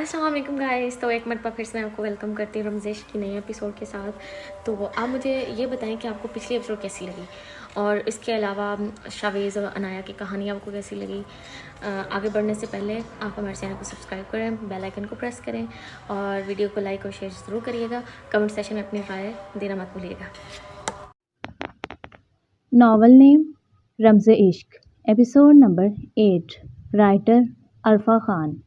अस्सलाम वालेकुम गाइस। तो एक मरतबा फिर से मैं आपको वेलकम करती हूँ रमज़ेश की नए एपिसोड के साथ। तो आप मुझे ये बताएं कि आपको पिछली एपिसोड कैसी लगी, और इसके अलावा शावेज़ और अनाया की कहानी आपको कैसी लगी। आगे बढ़ने से पहले आप हमारे चैनल को सब्सक्राइब करें, बेल आइकन को प्रेस करें और वीडियो को लाइक और शेयर ज़रूर करिएगा। कमेंट सेशन में अपनी राय देना मत भूलिएगा। नॉवल नेम रमज़े इश्क, एपिसोड नंबर 8। राइटर अरफा खान।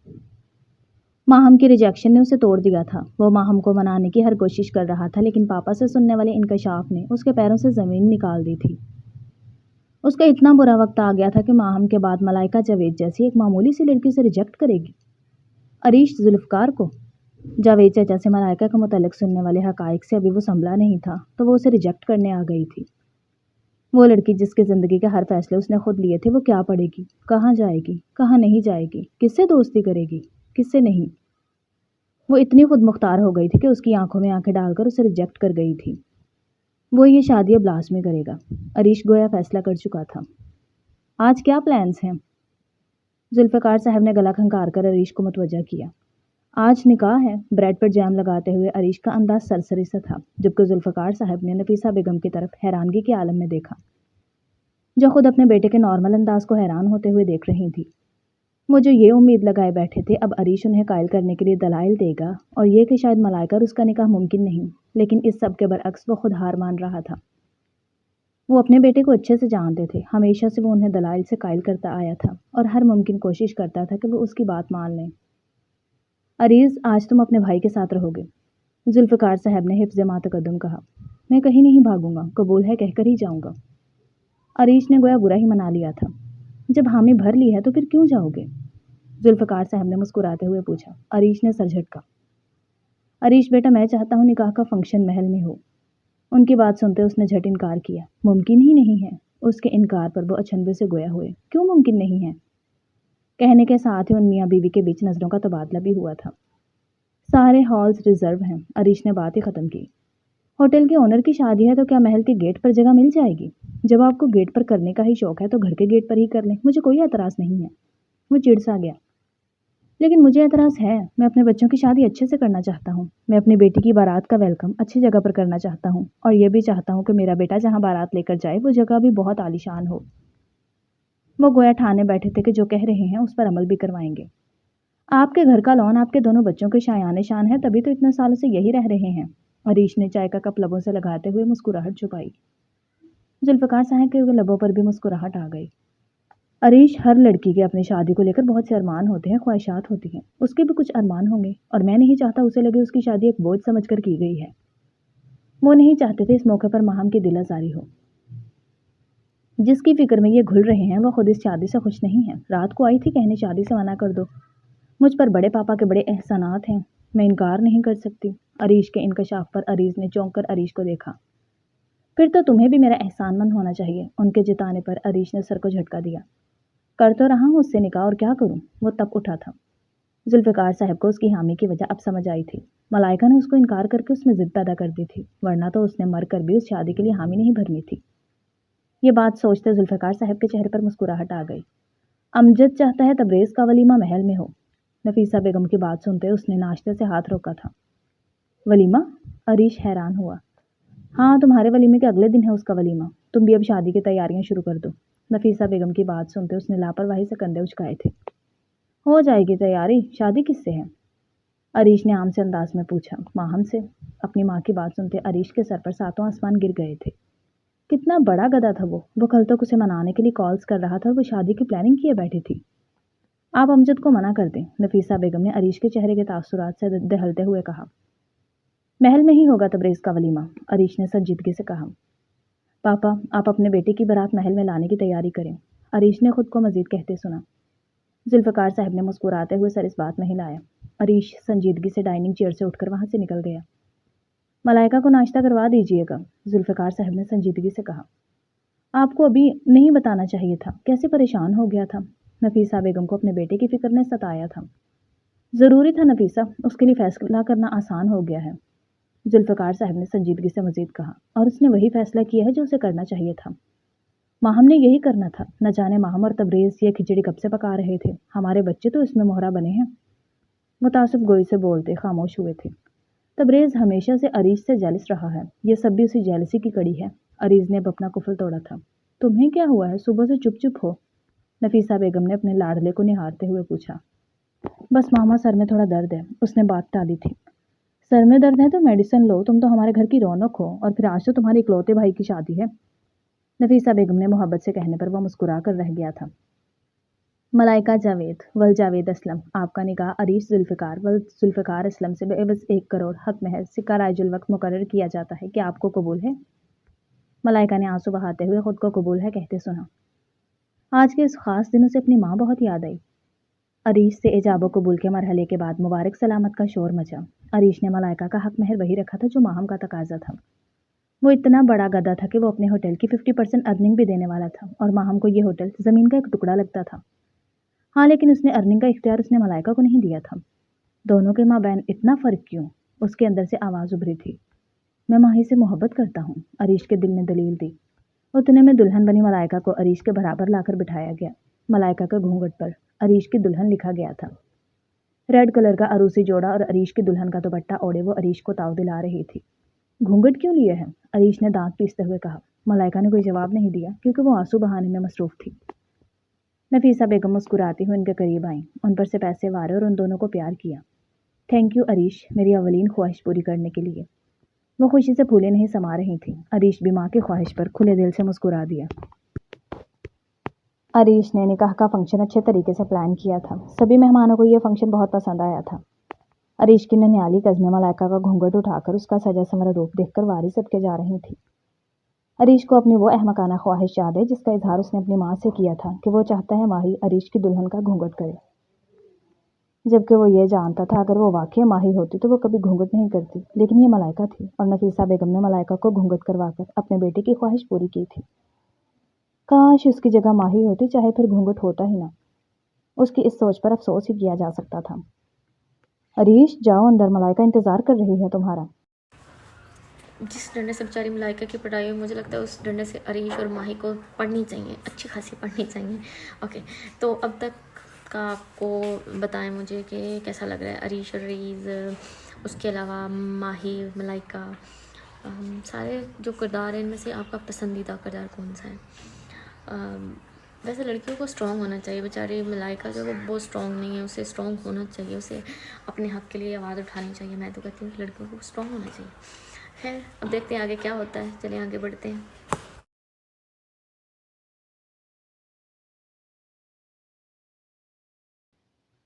माहम की रिजेक्शन ने उसे तोड़ दिया था। वो माहम को मनाने की हर कोशिश कर रहा था, लेकिन पापा से सुनने वाले इंकशाफ ने उसके पैरों से ज़मीन निकाल दी थी। उसका इतना बुरा वक्त आ गया था कि माहम के बाद मलाइका जावेद जैसी एक मामूली सी लड़की से रिजेक्ट करेगी। अरीश जुल्फ़कार को जावेद चाचा से मलाइका के मुतालिक सुनने वाले हकाइक से अभी वो संभला नहीं था, तो वो उसे रिजेक्ट करने आ गई थी। वो लड़की जिसकी ज़िंदगी के हर फैसले उसने खुद लिए थे, वो क्या पढ़ेगी, कहाँ जाएगी, कहाँ नहीं जाएगी, किससे दोस्ती करेगी, किससे नहीं। वो इतनी खुद मुख्तार हो गई थी कि उसकी आंखों में आंखें डालकर उसे रिजेक्ट कर गई थी। वो ये शादी अब लास्ट में करेगा। अरीश गोया फैसला कर चुका था। आज क्या प्लान्स हैं? जुल्फ़कार साहब ने गला खंकार कर अरीश को मुतवज्जा किया। आज निकाह है। ब्रेड पर जैम लगाते हुए अरीश का अंदाज सरसरी सा था, जबकि जुल्फ़कार साहब ने नफीसा बेगम की तरफ हैरानगी के आलम में देखा, जो खुद अपने बेटे के नॉर्मल अंदाज को हैरान होते हुए देख रही थी। वो जो ये उम्मीद लगाए बैठे थे अब अरीश उन्हें कायल करने के लिए दलाइल देगा, और ये कि शायद मलाइका और उसका निकाह मुमकिन नहीं, लेकिन इस सब के बरअक्स वो खुद हार मान रहा था। वो अपने बेटे को अच्छे से जानते थे। हमेशा से वो उन्हें दलाइल से कायल करता आया था और हर मुमकिन कोशिश करता था कि वो उसकी बात मान लें। अरीज, आज तुम अपने भाई के साथ रहोगे, जुल्फ़कार साहब ने हिफ्ज़ मातकद्दुम कहा। मैं कहीं नहीं भागूंगा, कबूल है कहकर ही जाऊंगा। अरीश ने गोया बुरा ही मना लिया था। जब हामी भर ली है तो फिर क्यों जाओगे? जुल्फ़कार साहब ने मुस्कुराते हुए पूछा। अरीश ने सर झटका। अरीश बेटा, मैं चाहता हूँ निकाह का फंक्शन महल में हो। उनकी बात सुनते उसने झट इनकार किया। मुमकिन ही नहीं है। उसके इनकार पर वो अचंभे से गोया हुए। क्यों मुमकिन नहीं है? कहने के साथ ही उन मियाँ बीवी के बीच नजरों का तबादला भी हुआ था। सारे हॉल्स रिजर्व हैं। अरीश ने बात ही खत्म की। होटल के ओनर की शादी है तो क्या महल के गेट पर जगह मिल जाएगी? जब आपको गेट पर करने का ही शौक है तो घर के गेट पर ही कर लें, मुझे कोई एतराज़ नहीं है। वो चिढ़ सा गया। लेकिन मुझे एतराज़ है। मैं अपने बच्चों की शादी अच्छे से करना चाहता हूँ। मैं अपनी बेटी की बारात का वेलकम अच्छी जगह पर करना चाहता हूँ, और ये भी चाहता हूँ कि मेरा बेटा जहाँ बारात लेकर जाए वो जगह भी बहुत आलीशान हो। वो गोया ठाने बैठे थे कि जो कह रहे हैं उस पर अमल भी करवाएंगे। आपके घर का लॉन आपके दोनों बच्चों के शायान शान है, तभी तो इतने सालों से यही रह रहे हैं। अरीश ने चाय का कप लबों से लगाते हुए मुस्कुराहट छुपाई। जुल्फ़कार साहब के लबों पर भी मुस्कुराहट आ गई। अरीश, हर लड़की के अपनी शादी को लेकर बहुत से अरमान होते हैं, ख्वाहिशात होती हैं। उसके भी कुछ अरमान होंगे, और मैं नहीं चाहता उसे लगे उसकी शादी एक बोझ समझकर की गई है। वो नहीं चाहते थे इस मौके पर माहम की दिल आज़ारी हो। जिसकी फिक्र में ये घुल रहे हैं वो खुद इस शादी से खुश नहीं है। रात को आई थी कहने शादी से मना कर दो। मुझ पर बड़े पापा के बड़े एहसानात हैं, मैं इनकार नहीं कर सकती। अरीश के इंकशाफ पर अरीज ने चौंक कर अरीश को देखा। फिर तो तुम्हें भी मेरा एहसानमंद होना चाहिए। उनके जिताने पर अरीश ने सर को झटका दिया। कर तो रहा हूँ उससे निकाह, और क्या करूँ? वो तब उठा था। जुल्फ़कार साहब को उसकी हामी की वजह अब समझ आई थी। मलाइका ने उसको इनकार करके उसमें जिद पैदा कर दी थी, वरना तो उसने मर कर भी उस शादी के लिए हामी नहीं भरनी थी। ये बात सोचते जुल्फ़कार साहब के चेहरे पर मुस्कुराहट आ गई। अमजद चाहता है तबरेज़ का वलीमा महल में हो। नफीसा बेगम की बात सुनते उसने नाश्ते से हाथ रोका था। वलीमा? अरीश हैरान हुआ। हाँ, तुम्हारे वलीमे के अगले दिन है उसका वलीमा। तुम भी अब शादी की तैयारियां शुरू कर दो। नफीसा बेगम की बात सुनते उसने लापरवाही से कंधे उचकाए थे। हो जाएगी तैयारी। शादी किससे है? अरीश ने आम से अंदाज में पूछा। माहम से। अपनी माँ की बात सुनते अरीश के सर पर सातों आसमान गिर गए थे। कितना बड़ा गधा था वो कल तक उसे मनाने के लिए कॉल्स कर रहा था और वो शादी की प्लानिंग किए बैठी थी। आप अमजद को मना कर दें, नफीसा बेगम ने अरीश के चेहरे के तासुरात से दहलते हुए कहा। महल में ही होगा तबरेज़ का वलीमा, अरीश ने संजीदगी से कहा। पापा, आप अपने बेटे की बारात महल में लाने की तैयारी करें, अरीश ने खुद को मजीद कहते सुना। जुल्फ़कार साहब ने मुस्कुराते हुए सर इस बात में हिलाया। अरीश संजीदगी से डाइनिंग चेयर से उठकर वहां से निकल गया। मलाइका को नाश्ता करवा दीजिएगा, जुल्फ़कार साहब ने संजीदगी से कहा। आपको अभी नहीं बताना चाहिए था, कैसे परेशान हो गया था। नफीसा बेगम को अपने बेटे की फिक्र ने सताया था। ज़रूरी था नफीसा, उसके लिए फैसला करना आसान हो गया है, जुल्फ़कार साहब ने संजीदगी से मजीद कहा। और उसने वही फैसला किया है जो उसे करना चाहिए था। माहम ने यही करना था। न जाने माहम और तबरेज़ ये खिचड़ी कब से पका रहे थे। हमारे बच्चे तो इसमें मोहरा बने हैं। मुतासिफ गोई से बोलते खामोश हुए थे। तबरेज़ हमेशा से अरीज से जेलस रहा है, ये सब भी उसी जेलसी की कड़ी है। अरीज ने अब अपना कुफल तोड़ा था। तुम्हें क्या हुआ है, सुबह से चुप चुप हो? नफीसा बेगम ने अपने लाडले को निहारते हुए पूछा। बस मामा, सर में थोड़ा दर्द है, उसने बात टाली थी। सर में दर्द है तो मेडिसिन लो, तुम तो हमारे घर की रौनक हो, और फिर आज तो तुम्हारे इकलौते भाई की शादी है। नफीसा बेगम ने मोहब्बत से कहने पर वह मुस्कुरा कर रह गया था। मलाइका जावेद वल जावेद असलम, आपका निकाह अरीश जुल्फ़िकार वल जुल्फ़िकार असलम से बेवज़ 1 करोड़ हक महर सिक्का राजुल वक्त मुकर्रर किया जाता है, क्या आपको कबूल है? मलाइका ने आंसू बहाते हुए खुद को कबूल है कहते सुना। आज के इस खास दिनों से अपनी माँ बहुत याद आई। अरीश से इजाबो कबूल के मरहले के बाद मुबारक सलामत का शोर मचा। अरीश ने मलाइका का हक महर वही रखा था जो माहम का तकाजा था। वो इतना बड़ा गधा था कि वो अपने होटल की 50% अर्निंग भी देने वाला था, और माहम को ये होटल ज़मीन का एक टुकड़ा लगता था। हाँ, लेकिन उसने अर्निंग का इख्तियार उसने मलाइका को नहीं दिया था। दोनों के माबैन इतना फ़र्क क्यों? उसके अंदर से आवाज़ उभरी थी। मैं माही से मोहब्बत करता हूँ, अरीश के दिल ने दलील दी। उतने में दुल्हन बनी मलाइका को अरीश के बराबर लाकर बिठाया गया। मलाइका के घूंघट पर अरीश की दुल्हन लिखा गया था। रेड कलर का अरूसी जोड़ा और अरीश की दुल्हन का दुपट्टा ओढ़े वो अरीश को ताव दिला रही थी। घूंघट क्यों लिए हैं? अरीश ने दांत पीसते हुए कहा। मलाइका ने कोई जवाब नहीं दिया क्योंकि वो आंसू बहाने में मसरूफ थी। नफीसा बेगम मुस्कुराती हुई उनके करीब आई, उन पर से पैसे वारे और उन दोनों को प्यार किया। थैंक यू अरीश, मेरी अवलीन ख्वाहिश पूरी करने के लिए। वो खुशी से फूले नहीं समा रही थी। अरीश भी माँ की ख्वाहिश पर खुले दिल से मुस्कुरा दिया। अरीश ने निकाह का फंक्शन अच्छे तरीके से प्लान किया था। सभी मेहमानों को यह फंक्शन बहुत पसंद आया था। अरीश की नन्याली कज़नें मलाइका का घूंघट उठाकर उसका सजा संवरा रूप देखकर वारी सदके जा रही थी। अरीश को अपनी वो अहमकाना ख्वाहिश याद है जिसका इजहार उसने अपनी माँ से किया था कि वो चाहता है माही अरीश की दुल्हन का घूंघट करे, जबकि वो ये जानता था अगर वो वाकई माही होती तो वो कभी घूंघट नहीं करती। लेकिन ये मलाइका थी, और नफीसा बेगम ने मलाइका को घूंघट करवाकर अपने बेटे की ख्वाहिश पूरी की थी। काश उसकी जगह माही होती, चाहे फिर घूंघट होता ही ना। उसकी इस सोच पर अफसोस ही किया जा सकता था। अरीश, जाओ अंदर, मलाइका इंतज़ार कर रही है तुम्हारा। जिस डंडे से बेचारी मलाइका की पढ़ाई हुई, मुझे लगता है उस डंडे से अरीश और माही को पढ़नी चाहिए, अच्छी खासी पढ़नी चाहिए। ओके, तो अब तक का आपको बताएं मुझे कि कैसा लग रहा है अरीश और रीज़, उसके अलावा माही, मलाइका, सारे जो किरदार हैं इनमें से आपका पसंदीदा किरदार कौन सा है? वैसे लड़कियों को स्ट्रॉन्ग होना चाहिए। बेचारी मलाइका जो है वो बहुत स्ट्रॉन्ग नहीं है, उसे स्ट्रॉन्ग होना चाहिए, उसे अपने हक़ के लिए आवाज़ उठानी चाहिए। मैं तो कहती हूँ कि लड़कियों को स्ट्रॉन्ग होना चाहिए। खैर, अब देखते हैं आगे क्या होता है, चलिए आगे बढ़ते हैं।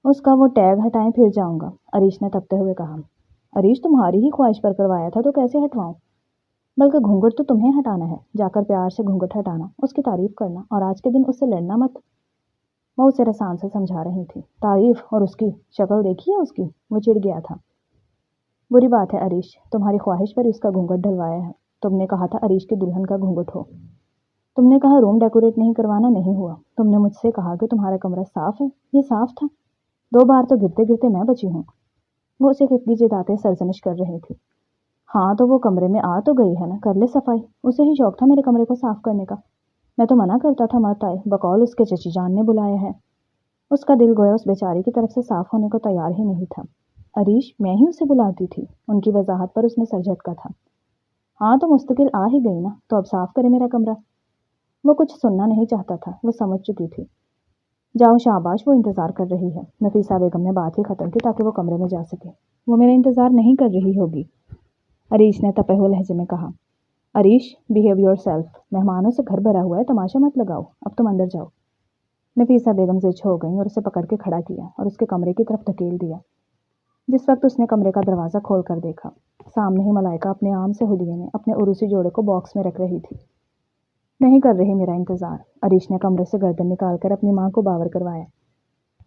उसका वो टैग हटाएं फिर जाऊंगा, अरीश ने तपते हुए कहा। अरीश, तुम्हारी ही ख्वाहिश पर करवाया था तो कैसे हटवाऊं? बल्कि घूंघट तो तुम्हें हटाना है, जाकर प्यार से घूंघट हटाना, उसकी तारीफ करना, और आज के दिन उससे लड़ना मत। वो उसे रसान से समझा रही थी। तारीफ? और उसकी शक्ल देखी है उसकी? वो चिढ़ गया था। बुरी बात है अरीश, तुम्हारी ख्वाहिश पर उसका घूंघट ढलवाया है। तुमने कहा था अरीश की दुल्हन का घूंघट हो। तुमने कहा रूम डेकोरेट नहीं करवाना, नहीं हुआ। तुमने मुझसे कहा कि तुम्हारा कमरा साफ है, ये साफ था। 2 बार तो गिरते गिरते मैं बची हूँ। वो उसे खिड़की जताते सरजनिश कर रही थी। हाँ, तो वो कमरे में आ तो गई है ना, कर ले सफाई। उसे ही शौक था मेरे कमरे को साफ करने का। मैं तो मना करता था मत आए, बकौल उसके चची जान ने बुलाया है। उसका दिल गोया उस बेचारी की तरफ से साफ होने को तैयार ही नहीं था। अरीश, मैं ही उसे बुलाती थी। उनकी वजाहत पर उसने सर झटका था। हाँ, तो मुस्तकिल आ ही गई ना, तो अब साफ करे मेरा कमरा। वो कुछ सुनना नहीं चाहता था, वो समझ चुकी थी। जाओ शाबाश, वो इंतज़ार कर रही है। नफीसा बेगम ने बात ही ख़त्म की ताकि वो कमरे में जा सके। वो मेरा इंतज़ार नहीं कर रही होगी, अरीश ने तपे हुए लहजे में कहा। अरीश, बिहेव योर सेल्फ, मेहमानों से घर भरा हुआ है, तमाशा मत लगाओ, अब तुम अंदर जाओ। नफीसा बेगम जिद हो गई और उसे पकड़ के खड़ा किया और उसके कमरे की तरफ धकेल दिया। जिस वक्त उसने कमरे का दरवाज़ा खोल कर देखा, सामने ही मलाइका अपने आम से हुलिये में अपने उरूसी जोड़े को बॉक्स में रख रही थी। नहीं कर रही मेरा इंतज़ार, अरीश ने कमरे से गर्दन निकाल कर अपनी माँ को बावर करवाया।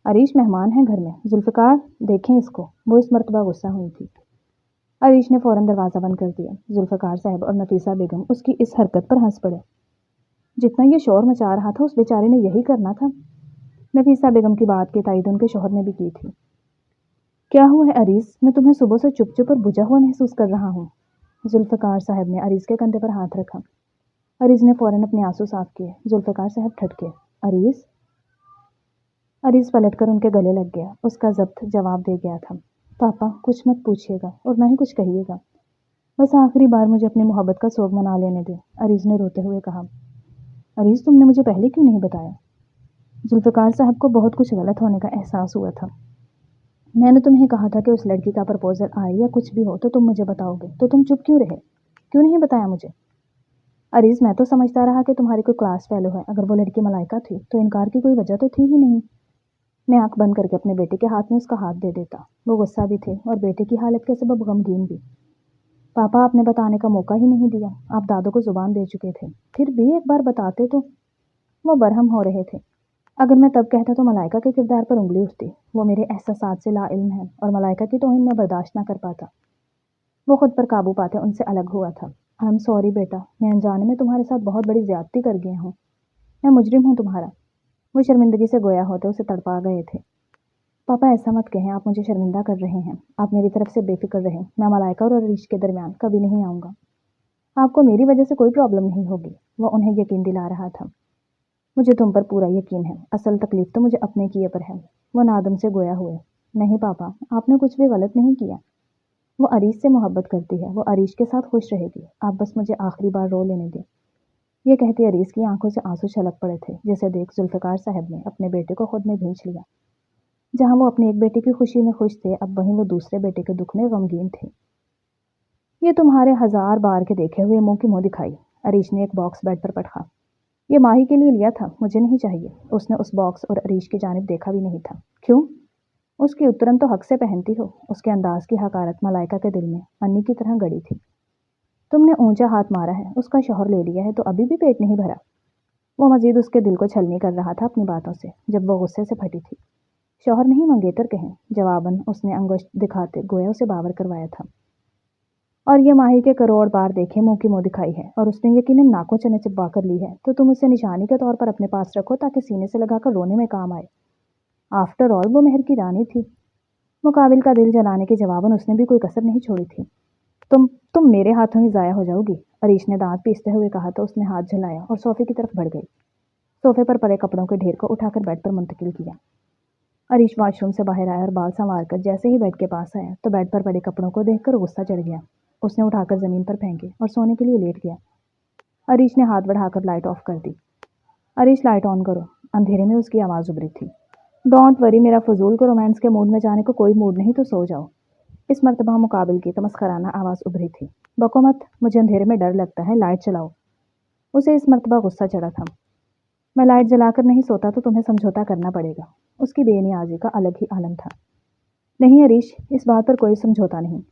अरीश, मेहमान है घर में, जुल्फ़िकार देखें इसको। वो इस मर्तबा गुस्सा हुई थी। अरीश ने फ़ौरन दरवाज़ा बंद कर दिया। जुल्फ़िकार साहब और नफीसा बेगम उसकी इस हरकत पर हंस पड़े। जितना ये शोर मचा रहा था उस बेचारे ने यही करना था। नफीसा बेगम की बात की तायद उनके शौहर ने भी की थी। क्या हुआ है अरीस, मैं तुम्हें सुबह से चुप चुप और बुझा हुआ महसूस कर रहा हूँ। जुल्फ़िकार साहब ने अरीस के कंधे पर हाथ रखा। अरीस ने फ़ौरन अपने आंसू साफ किए। जुल्फ़िकार साहब ठटके। अरीस, अरीस पलट कर उनके गले लग गया। उसका ज़ब्त जवाब दे गया था। पापा कुछ मत पूछिएगा और ना ही कुछ कहिएगा, बस आखिरी बार मुझे अपनी मोहब्बत का सोग मना लेने दे, अरीस ने रोते हुए कहा। अरीस तुमने मुझे पहले क्यों नहीं बताया? जुल्फ़िकार साहब को बहुत कुछ गलत होने का एहसास हुआ था। मैंने तुम्हें कहा था कि उस लड़की का प्रपोजल आए या कुछ भी हो तो तुम मुझे बताओगे, तो तुम चुप क्यों रहे? क्यों नहीं बताया मुझे? अरीस मैं तो समझता रहा कि तुम्हारी कोई क्लास फेलो है। अगर वो लड़की मलाइका थी तो इनकार की कोई वजह तो थी ही नहीं। मैं आंख बंद करके अपने बेटे के हाथ में उसका हाथ दे देता। वो गुस्सा भी थे और बेटे की हालत के सबब गमगीन भी। पापा आपने बताने का मौका ही नहीं दिया। आप दादू को जुबान दे चुके थे, फिर भी एक बार बताते तो। वो बरहम हो रहे थे। अगर मैं तब कहता तो मलाइका के किरदार पर उंगली उठती। वो मेरे एहसासात से लाइल्म है और मलाइका की तौहीन मैं बर्दाश्त ना कर पाता। वो खुद पर काबू पाते उनसे अलग हुआ था। आई एम सॉरी बेटा, मैं अनजाने में तुम्हारे साथ बहुत बड़ी ज्यादती कर गया हूँ। मैं मुजरिम हूँ तुम्हारा। वो शर्मिंदगी से गोया होते उसे तड़पा गए थे। पापा ऐसा मत कहें, आप मुझे शर्मिंदा कर रहे हैं। आप मेरी तरफ से बेफिक्र रहें। मैं मलाइका और अरीश के दरमियान कभी नहीं आऊँगा। आपको मेरी वजह से कोई प्रॉब्लम नहीं होगी। वो उन्हें यकीन दिला रहा था। मुझे तुम पर पूरा यकीन है। असल तकलीफ तो मुझे अपने किए पर है। वो नादम से गोया हुए। नहीं पापा, आपने कुछ भी गलत नहीं किया। वो अरीश से मोहब्बत करती है। वो अरीश के साथ खुश रहेगी। आप बस मुझे आखिरी बार रो लेने दें। ये कहते अरीश की आंखों से आंसू छलक पड़े थे, जिसे देख जुल्फ़िकार साहब ने अपने बेटे को खुद में भींच लिया। जहाँ वो अपने एक बेटे की खुशी में खुश थे, अब वहीं वो दूसरे बेटे के दुख में गमगीन थे। ये तुम्हारे 1000 बार के देखे हुए मुंह की मुंह दिखाई। अरीश ने एक बॉक्स बेड पर पटका। ये माही के लिए लिया था, मुझे नहीं चाहिए। उसने उस बॉक्स और अरीश की जानिब देखा भी नहीं था। क्यों? उसकी उत्तरन तो हक से पहनती हो। उसके अंदाज की हकारत मलाइका के दिल में अन्नी की तरह गड़ी थी। तुमने ऊंचा हाथ मारा है, उसका शौहर ले लिया है तो अभी भी पेट नहीं भरा। वो मजीद उसके दिल को छलनी कर रहा था अपनी बातों से, जब वो गुस्से से फटी थी। शौहर नहीं मंगेतर कहें, जवाबन उसने अंगुष्ठ दिखाते गोया उसे बावर करवाया था। और ये माही के करोड़ बार देखे मुंह की मुंह दिखाई है और उसने यकीनन नाकों चने चिपका कर ली है, तो तुम उसे निशानी के तौर पर अपने पास रखो ताकि सीने से लगाकर रोने में काम आए। आफ्टर ऑल वो मेहर की रानी थी। मुकाबिल का दिल जलाने के जवाबन उसने भी कोई कसर नहीं छोड़ी थी। तुम मेरे हाथों ही ज़ाया हो जाओगी, अरीश ने दांत पीसते हुए कहा तो उसने हाथ झलाया और सोफे की तरफ बढ़ गई। सोफे पर पड़े कपड़ों के ढेर को उठाकर बेड पर मुंतकिल किया। अरीश वॉशरूम से बाहर आया और बाल संवार कर जैसे ही बेड के पास आया तो बेड पर पड़े कपड़ों को देखकर गुस्सा चढ़ गया। उसने उठाकर जमीन पर फेंके और सोने के लिए लेट गया। अरीश ने हाथ बढ़ाकर लाइट ऑफ कर दी। अरीश लाइट ऑन करो, अंधेरे में उसकी आवाज़ उभरी थी। डोंट वरी, मेरा फजूल को रोमांस के मूड में जाने को कोई मूड नहीं, तो सो जाओ। इस मर्तबा मुकाबिल की तमस्कराना आवाज़ उभरी थी। बको मत, मुझे अंधेरे में डर लगता है, लाइट चलाओ। उसे इस मर्तबा गुस्सा चढ़ा था। मैं लाइट जलाकर नहीं सोता तो तुम्हें समझौता करना पड़ेगा। उसकी बेनियाजी का अलग ही आलम था। नहीं अरीश, इस बात पर कोई समझौता नहीं।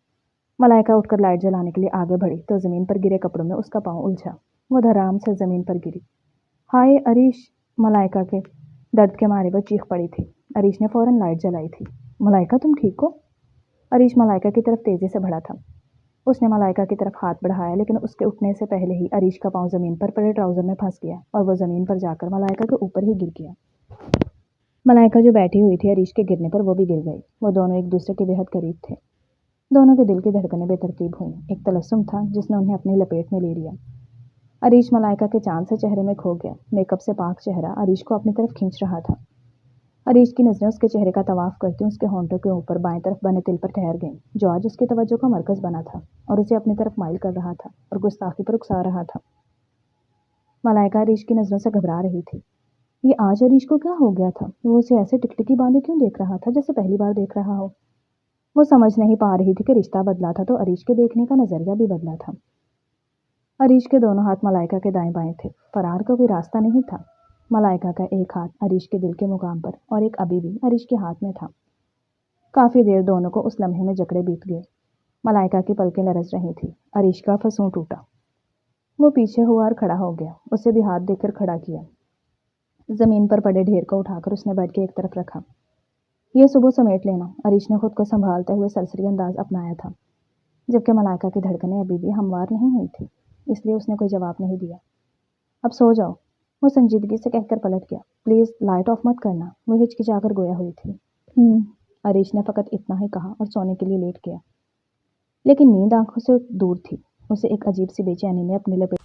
मलाइका उठकर लाइट जलाने के लिए आगे बढ़ी तो ज़मीन पर गिरे कपड़ों में उसका पाँव उलझा। वो धड़ाम से ज़मीन पर गिरी। हाय अरीश, मलाइका के दर्द के मारे वो चीख पड़ी थी। अरीश ने फ़ौरन लाइट जलाई थी। मलाइका तुम ठीक हो? अरीश मलाइका की तरफ तेज़ी से बढ़ा था। उसने मलाइका की तरफ हाथ बढ़ाया, लेकिन उसके उठने से पहले ही अरीश का पाँव ज़मीन पर पड़े ट्राउज़र में फंस गया और वो ज़मीन पर जाकर मलाइका के ऊपर ही गिर गया। मलाइका जो बैठी हुई थी, अरीश के गिरने पर वो भी गिर गई। वो दोनों एक दूसरे के बेहद करीब थे। दोनों के दिल की धड़कनें बेतरतीब हुईं। एक तलस्सुम था जिसने उन्हें अपनी लपेट में ले लिया। अरीश मलाइका के चांद से चेहरे में खो गया। मेकअप से पाक चेहरा अरीश को अपनी तरफ खींच रहा था। अरीश की नज़रें उसके चेहरे का तवाफ करती उसके होंठों के ऊपर बाएं तरफ बने तिल पर ठहर गईं, जो आज उसकी तवज्जो का मरकज़ बना था और उसे अपनी तरफ माइल कर रहा था और गुस्ताखी पर उकसा रहा था। मलाइका अरीश की नज़रों से घबरा रही थी। ये आज अरीश को क्या हो गया था? वो उसे ऐसे टिकटिकी बांधे क्यों देख रहा था, जैसे पहली बार देख रहा हो? वो समझ नहीं पा रही थी कि रिश्ता बदला था तो अरीश के देखने का नज़रिया भी बदला था। अरीश के दोनों हाथ मलाइका के दाएं बाएं थे। फरार का कोई रास्ता नहीं था। मलाइका का एक हाथ अरीश के दिल के मुकाम पर और एक अभी भी अरीश के हाथ में था। काफ़ी देर दोनों को उस लम्हे में जकड़े बीत गए। मलाइका की पलकें लरस रही थी। अरीश का फसूं टूटा। वो पीछे हुआ और खड़ा हो गया। उसे भी हाथ देकर खड़ा किया। ज़मीन पर पड़े ढेर को उठाकर उसने बेड के एक तरफ रखा। ये सुबह समेट लेना, अरीश ने खुद को संभालते हुए सरसरी अंदाज अपनाया था, जबकि मलाइका की धड़कनें अभी भी हमवार नहीं हुई थी, इसलिए उसने कोई जवाब नहीं दिया। अब सो जाओ, वो संजीदगी से कहकर पलट गया। प्लीज़ लाइट ऑफ मत करना, वो हिचकिचाकर गोया हुई थी। अरीश ने फ़कत इतना ही कहा और सोने के लिए लेट गया, लेकिन नींद आंखों से दूर थी। उसे एक अजीब सी बेचैनी ने अपने लपेट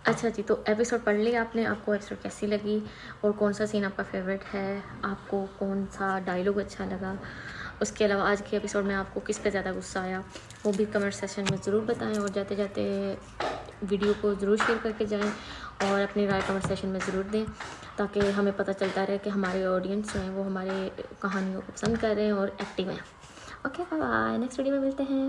اچھا جی، تو ایپیسوڈ پڑھ لیا آپ نے، آپ کو ایپیسوڈ کیسی لگی اور کون سا سین آپ کا فیوریٹ ہے، آپ کو کون سا ڈائلاگ اچھا لگا، اس کے علاوہ آج کے ایپیسوڈ میں آپ کو کس پہ زیادہ غصہ آیا، وہ بھی کمنٹ سیکشن میں ضرور بتائیں، اور جاتے جاتے ویڈیو کو ضرور شیئر کر کے جائیں اور اپنی رائے کمنٹ سیکشن میں ضرور دیں، تاکہ ہمیں پتہ چلتا رہے کہ ہمارے آڈینس جو ہیں وہ ہمارے کہانیوں کو پسند کر رہے ہیں اور ایکٹیو ہیں۔ Okay, bye bye, next video میں ملتے ہیں۔